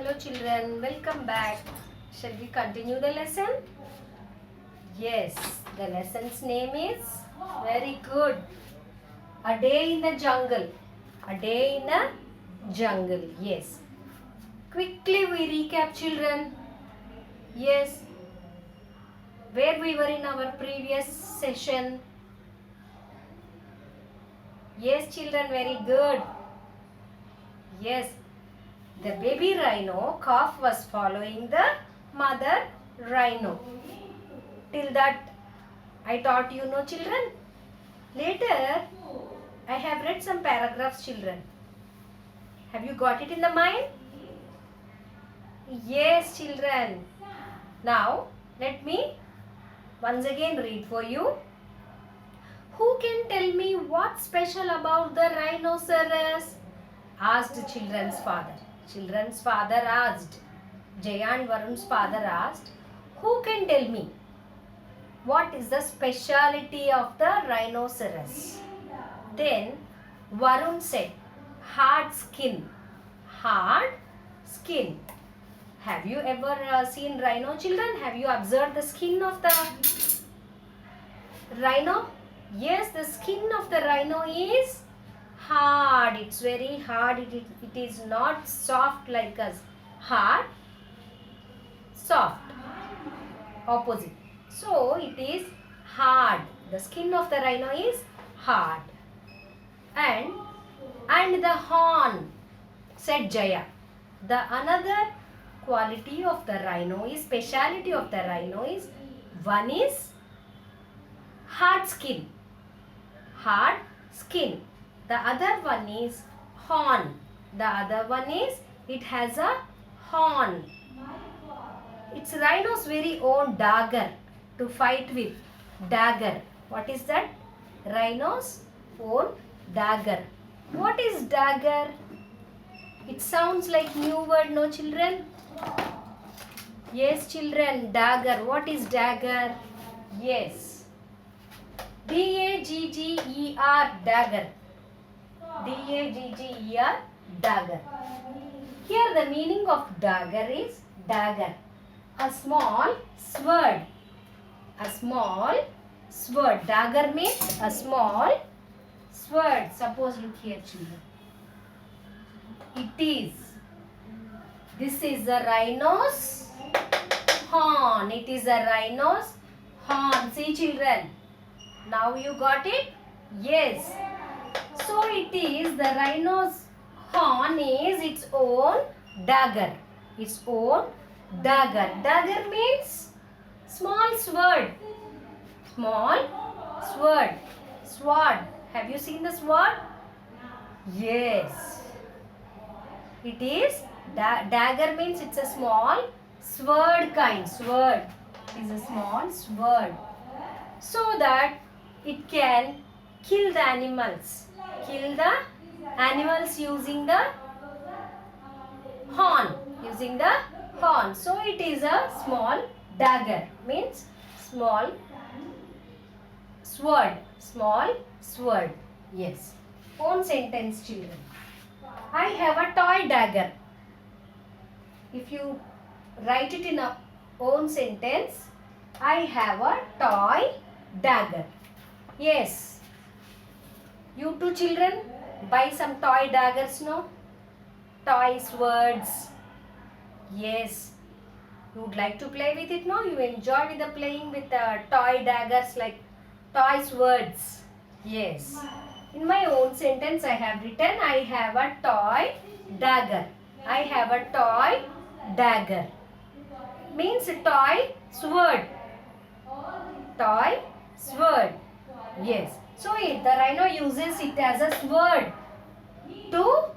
Hello children, welcome back. Shall we continue the lesson? Yes, the lesson's name is very good. A day in the jungle. A day in a jungle. Yes. Quickly we recap children. Yes. Where we were in our previous session. Yes children, very good. Yes. The baby rhino calf was following the mother rhino. Till that I taught you no children. Later I have read some paragraphs children. Have you got it in the mind? Yes children. Now let me once again read for you. Who can tell me what's special about the rhinoceros? Asked the children's father. Children's father asked. Jaya and Varun's father asked, who can tell me what is the speciality of the rhinoceros? Then Varun said, hard skin. Hard skin. Have you ever seen rhino children? Have you observed the skin of the rhino? Yes, the skin of the rhino is hard. It's very hard. It is not soft like us. Hard, soft. Opposite. So it is hard. The skin of the rhino is hard. And the horn, said Jaya. The another quality of the rhino is, speciality of the rhino is, one is hard skin. Hard skin. The other one is horn. The other one is, it has a horn. It's rhino's very own dagger to fight with. Dagger. What is that? Rhino's own dagger. What is dagger? It sounds like new word, no children? Yes children, dagger. What is dagger? Yes. D-A-G-G-E-R, dagger. D-A-G-G-E-R, dagger. Here the meaning of dagger is dagger. A small sword. A small sword. Dagger means a small sword. Suppose look here children. It is. This is the rhino's horn. It is a rhino's horn. See children. Now you got it? Yes. So it is the rhino's horn is its own dagger. Its own dagger. Dagger means small sword. Small sword. Sword. Have you seen the sword? Yes. It is dagger means it's a small sword kind. Sword is a small sword. So that it can kill the animals. Kill the animals using the horn. Using the horn. So it is a small dagger. Means small sword. Small sword. Yes. Own sentence children. I have a toy dagger. If you write it in a own sentence, I have a toy dagger. Yes. You two children, buy some toy daggers, no? Toy swords. Yes. You would like to play with it, no? You enjoy with the playing with toy daggers like toy swords. Yes. In my own sentence, I have written, I have a toy dagger. I have a toy dagger. Means a toy sword. Toy sword. Yes. So the rhino uses it as a sword to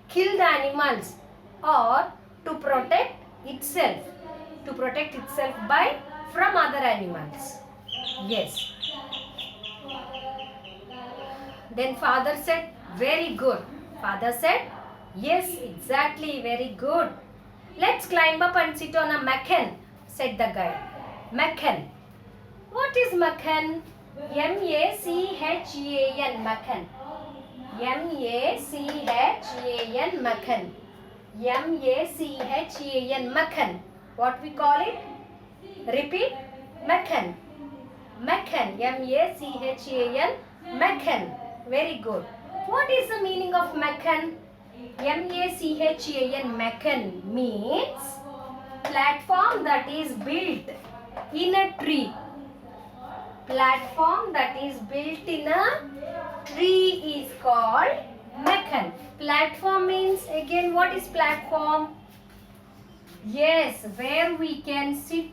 kill the animals or to protect itself. To protect itself from other animals. Yes. Then father said, very good. Father said, yes, exactly, very good. Let's climb up and sit on a macan, said the guide. Macan. What is macan? M-A-C-H-E-A-N, macan. M-A-C-H-E-A-N, macan. M-A-C-H-A-N, Makhan. What we call it? Repeat. Makhan. Makhan. M-A-C-H-A-N, Makhan. Very good. What is the meaning of Makhan? M-A-C-H-A-N, Makhan means platform that is built in a tree. Platform that is built in a tree is called Makhan. Platform means, again, what is platform? Yes, where we can sit,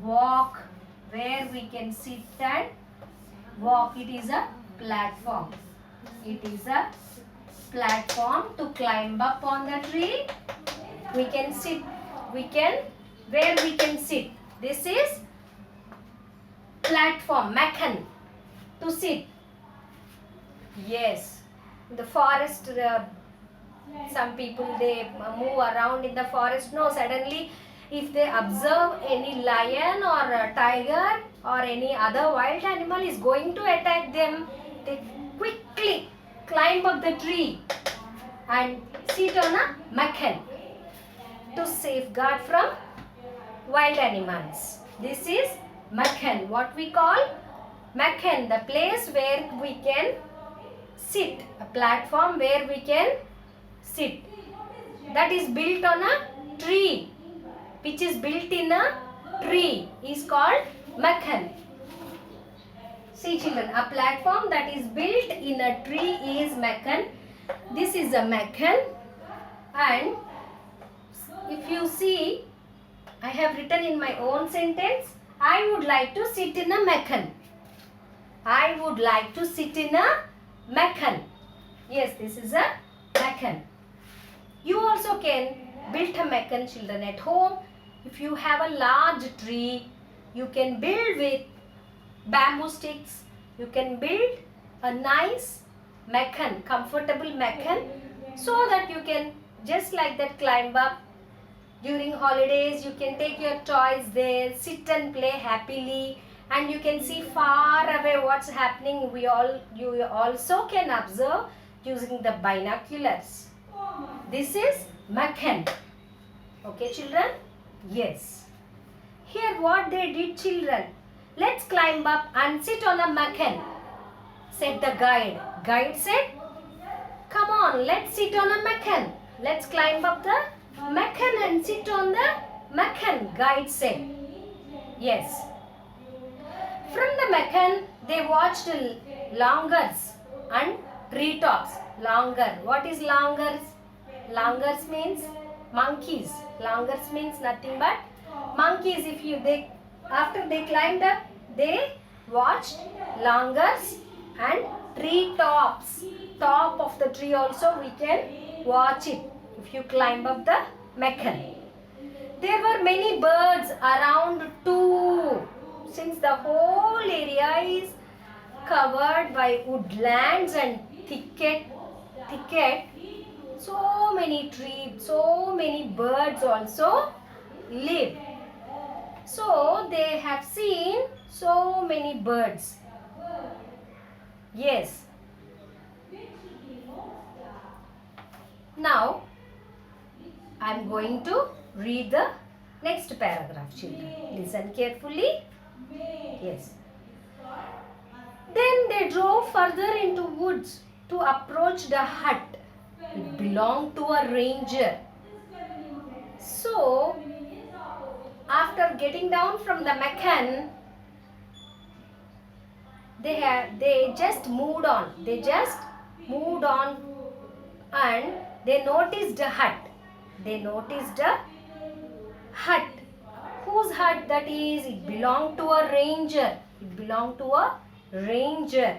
walk, where we can sit and walk. It is a platform. It is a platform to climb up on the tree. We can sit, where we can sit. This is platform, Makhan, to sit. Yes, the forest, some people, they move around in the forest. No, suddenly if they observe any lion or a tiger or any other wild animal is going to attack them, they quickly climb up the tree and sit on a Makhan to safeguard from wild animals. This is Makhan. What we call Makhan, the place where we can sit, a platform where we can sit, that is built on a tree, which is built in a tree, is called Makhan. See children, a platform that is built in a tree is Makhan. This is a Makhan, and if you see, I have written in my own sentence, I would like to sit in a Makhan. I would like to sit in a Makhan. Yes, this is a Makhan. You also can build a Makhan, children, at home. If you have a large tree, you can build with bamboo sticks. You can build a nice Makhan, comfortable Makhan, so that you can just like that climb up. During holidays, you can take your toys there, sit and play happily, and you can see far away what's happening. You also can observe using the binoculars. This is Makhan. Okay, children? Yes. Here what they did, children. Let's climb up and sit on a Makhan, said the guide. Guide said, come on, let's sit on a Makhan. Let's climb up the Makhan and sit on the Makhan, guide said. Yes. From the Makhan, they watched langurs and treetops. Langur. What is langurs? Langurs means monkeys. Langurs means nothing but monkeys. After they climbed up, they watched langurs and treetops. Top of the tree also we can watch it if you climb up the Makhan. There were many birds around too. Since the whole area is covered by woodlands and thicket, so many trees, so many birds also live. So they have seen so many birds. Yes. Now I am going to read the next paragraph, children. Listen carefully. Yes. Then they drove further into woods to approach the hut. It belonged to a ranger. So, after getting down from the Makhan, they just moved on. They just moved on and they noticed a hut. They noticed a hut. Whose hut that is? It belonged to a ranger. It belonged to a ranger.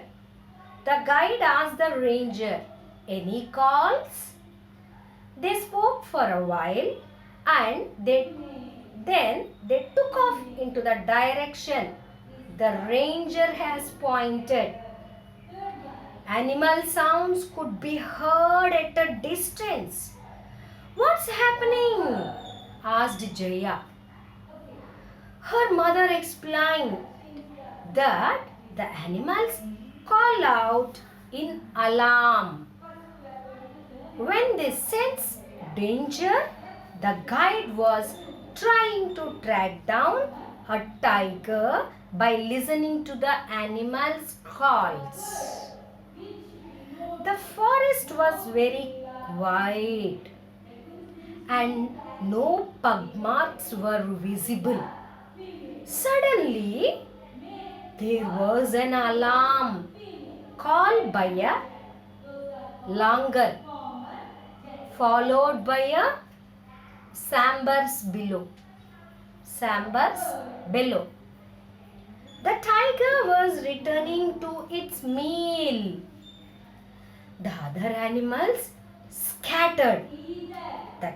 The guide asked the ranger, any calls? They spoke for a while and then they took off into the direction the ranger has pointed. Animal sounds could be heard at a distance. What's happening? Asked Jaya. Her mother explained that the animals call out in alarm when they sense danger, the guide was trying to track down a tiger by listening to the animal's calls. The forest was very quiet and no pug marks were visible. Suddenly, there was an alarm called by a langar, followed by a Sambar's bellow. Sambar's bellow. The tiger was returning to its meal. The other animals scattered. The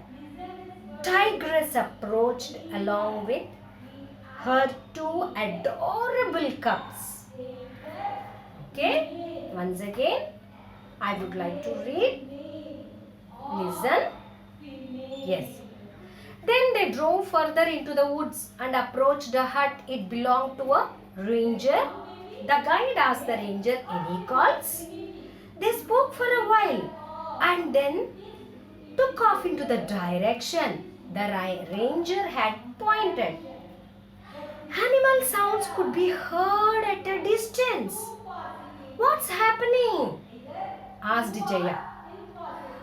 tigress approached along with her two adorable cubs. Okay, once again, I would like to read. Listen. Yes. Then they drove further into the woods and approached a hut. It belonged to a ranger. The guide asked the ranger any calls. They spoke for a while and then took off into the direction the ranger had pointed. Animal sounds could be heard at a distance. What's happening? Asked Jaya.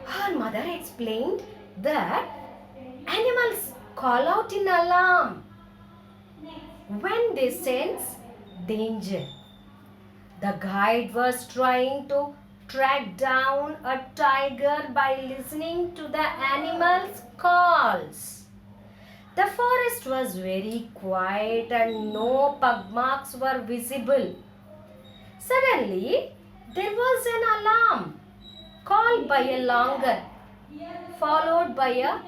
Her mother explained that animals call out in alarm when they sense danger. The guide was trying to track down a tiger by listening to the animal's calls. The forest was very quiet and no pug marks were visible. Suddenly, there was an alarm called by a langar, followed by a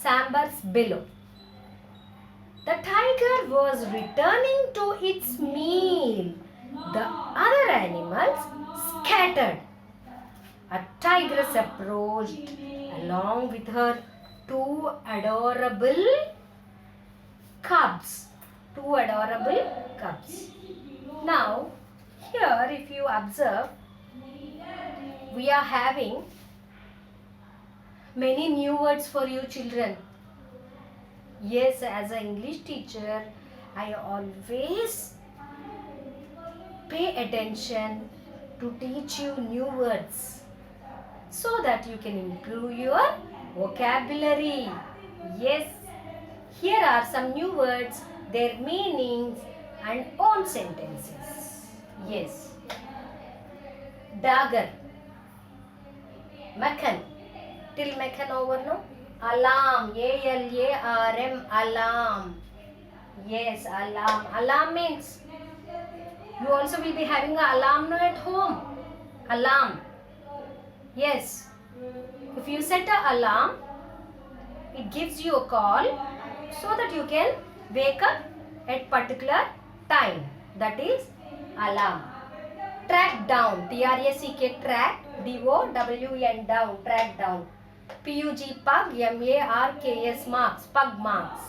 Sambar's bellow. The tiger was returning to its meal. The other animals scattered. A tigress approached along with her two adorable cubs. Now, here if you observe, we are having many new words for you children. Yes, as an English teacher, I always pay attention to teach you new words so that you can improve your vocabulary. Yes, here are some new words, their meanings and own sentences. Yes. Dagger. Mechan. Till mechan over, no? Alarm. A-L-A-R-M. Alarm. Yes, alarm. Alarm means you also will be having an alarm at home. Alarm. Yes. If you set an alarm, it gives you a call so that you can wake up at particular time. That is alarm. Track down. T-R-A-C-K. Track. D-O-W-N. Down. Track down. P-U-G. Pug. M-A-R-K-S. Marks. Pug marks.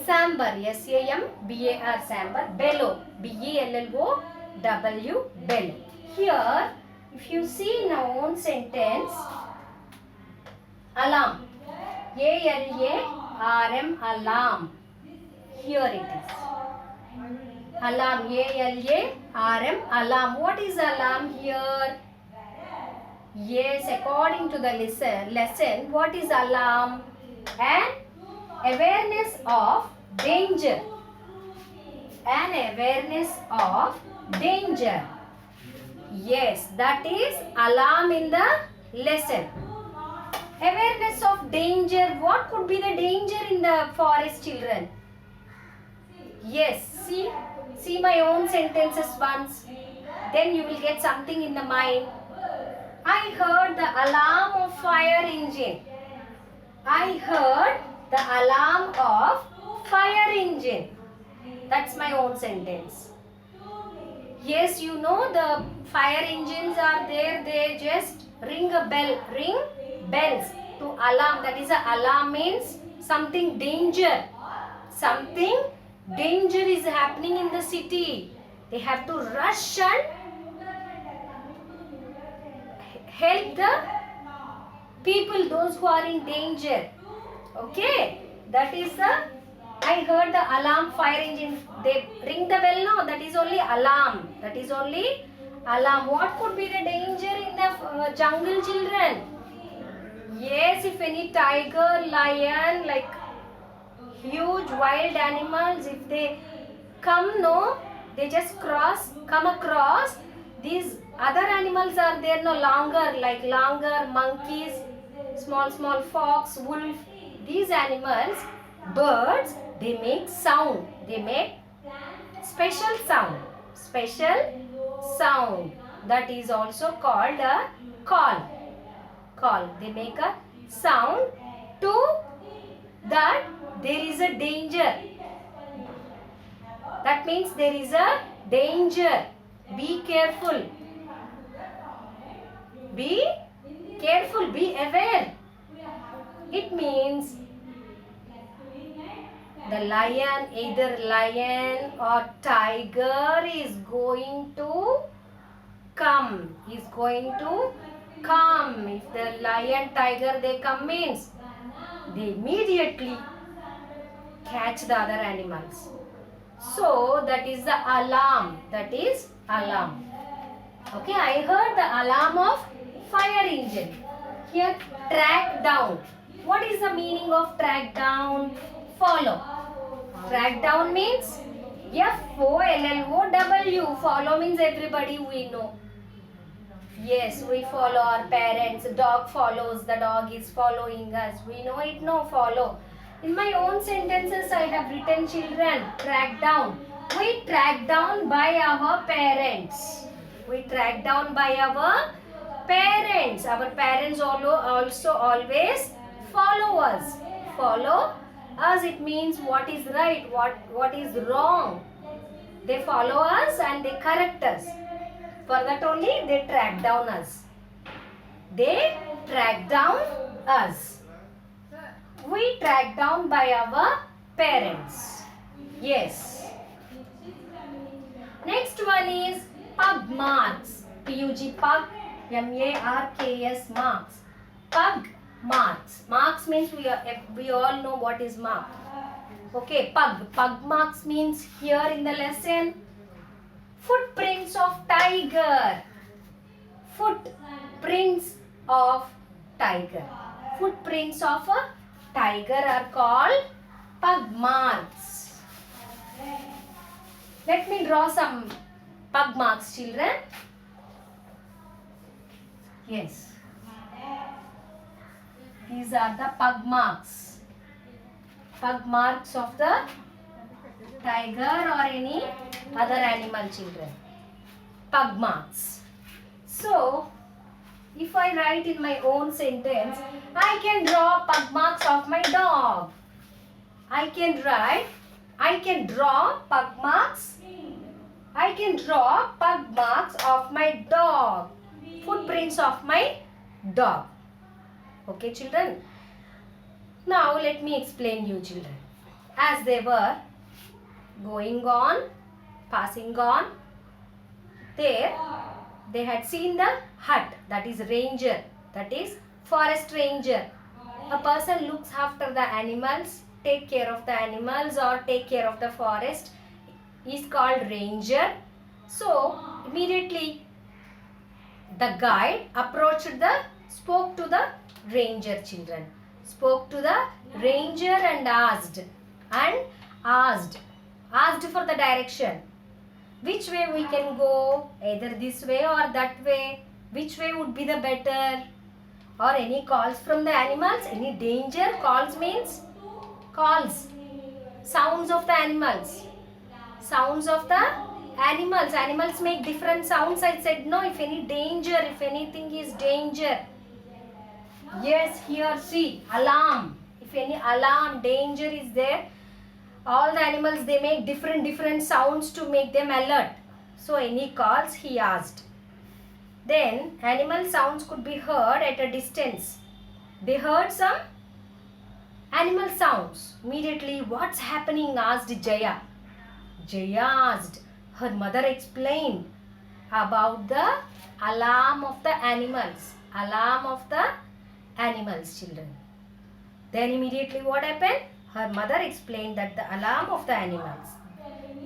Sambar. S-A-M-B-A-R. Sambar. Bellow. B-E-L-L-O-W. Bellow. Here, if you see in our own sentence, alarm. A-L-A-R-M. Alarm. Here it is. Alarm. A-L-A-R-M. Alarm. What is alarm here? Yes, according to the lesson, what is alarm? An awareness of danger. An awareness of danger. Yes, that is alarm in the lesson. Awareness of danger. What could be the danger in the forest, children? Yes, see my own sentences once. Then you will get something in the mind. I heard the alarm of fire engine. I heard the alarm of fire engine. That's my own sentence. Yes, you know the fire engines are there. They just ring a bell. Ring bells to alarm. That is, a alarm means something danger. Something danger is happening in the city. They have to rush and help the people, those who are in danger. Okay, that is the, I heard the alarm fire engine. They ring the bell now. That is only alarm. That is only alarm. What could be the danger in the jungle, children? Yes, if any tiger, lion, like huge wild animals, if they come, no, they just come across, these other animals are there no longer, like longer, monkeys, small fox, wolf, these animals, birds, they make sound, they make special sound, that is also called a call. They make a sound to that there is a danger. That means there is a danger. Be careful. Be careful. Be aware. It means the lion, either lion or tiger is going to come. Is going to come. If the lion, tiger, they come means they immediately catch the other animals. So that is the alarm. Okay, I heard the alarm of fire engine. Here, track down. What is the meaning of track down? Follow. Track down means FOLLOW. Follow means everybody we know. Yes, we follow our parents. Dog follows. The dog is following us. We know it, no, follow. In my own sentences, I have written, children, track down. We track down by our parents. We track down by our parents. Our parents also always follow us. Follow us, it means what is right, what is wrong. They follow us and they correct us. For that only they track down us. They track down us. We track down by our parents. Yes. Next one is pug marks. P-U-G, pug, M-A-R-K-S, marks. Pug marks. Marks means we all know what is mark. Okay, pug. Pug marks means here in the lesson, footprints of tiger. Footprints of tiger. Footprints of a tiger are called pug marks. Let me draw some pug marks, children. Yes. These are the pug marks. Pug marks of the tiger or any other animal, children. Pug marks. So, if I write in my own sentence, I can draw pug marks of my dog. I can draw pug marks. I can draw pug marks of my dog. Footprints of my dog. Okay, children. Now let me explain you, children. As they were going on, passing on, there they had seen the hut, that is ranger, that is forest ranger. A person looks after the animals, take care of the animals or take care of the forest is called ranger. So immediately the guide spoke to the ranger, children. Spoke to the ranger and asked for the direction. Which way we can go? Either this way or that way. Which way would be the better? Or any calls from the animals? Any danger? Calls means calls. Sounds of the animals. Sounds of the animals. Animals make different sounds. I said no, if any danger, if anything is danger. Yes, here see, alarm. If any alarm, danger is there, all the animals, they make different sounds to make them alert. So any calls, he asked. Then animal sounds could be heard at a distance. They heard some animal sounds. Immediately, what's happening? Asked Jaya. Jaya asked. Her mother explained about the alarm of the animals. alarm of the animals, children. Then immediately what happened? Her mother explained that the alarm of the animals.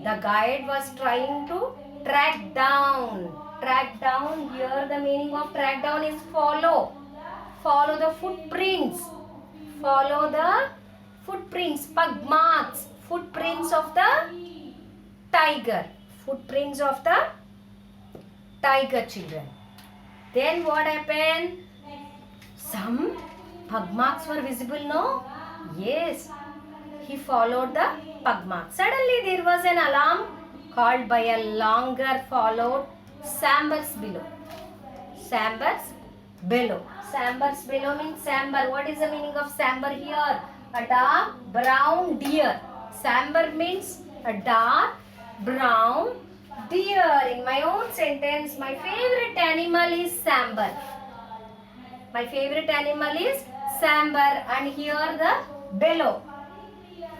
The guide was trying to track down. Track down, here the meaning of track down is follow. Follow the footprints. Follow the footprints, pug marks. Footprints of the tiger. Footprints of the tiger, children. Then what happened? Some pug marks were visible, no? Yes. He followed the pug marks. Suddenly there was an alarm called by a longer followed Sambar's bellow. Sambar's bellow. Sambar's bellow means sambar. What is the meaning of sambar here? A dark brown deer. Sambar means a dark brown deer. In my own sentence, my favorite animal is sambar. My favorite animal is sambar, and here the bellow.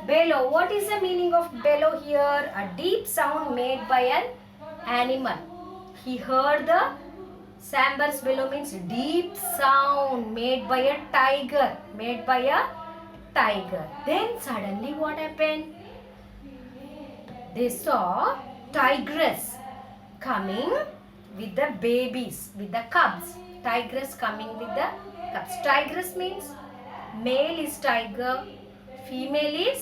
Bellow. What is the meaning of bellow here? A deep sound made by an animal. He heard the sambar's bellow means deep sound made by a tiger. Made by a tiger. Then suddenly what happened? They saw tigress coming with the babies, with the cubs. Tigress coming with the cubs. Tigress means male is tiger, female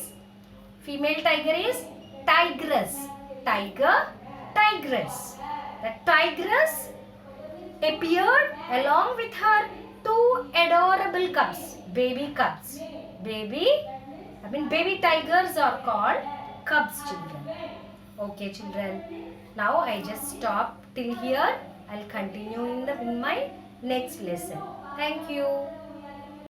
tiger is tigress. Tiger, tigress. The tigress appeared along with her two adorable cubs, baby cubs. Baby tigers are called cubs, children. Okay, children. Now I just stop till here. I'll continue in my next lesson. Thank you.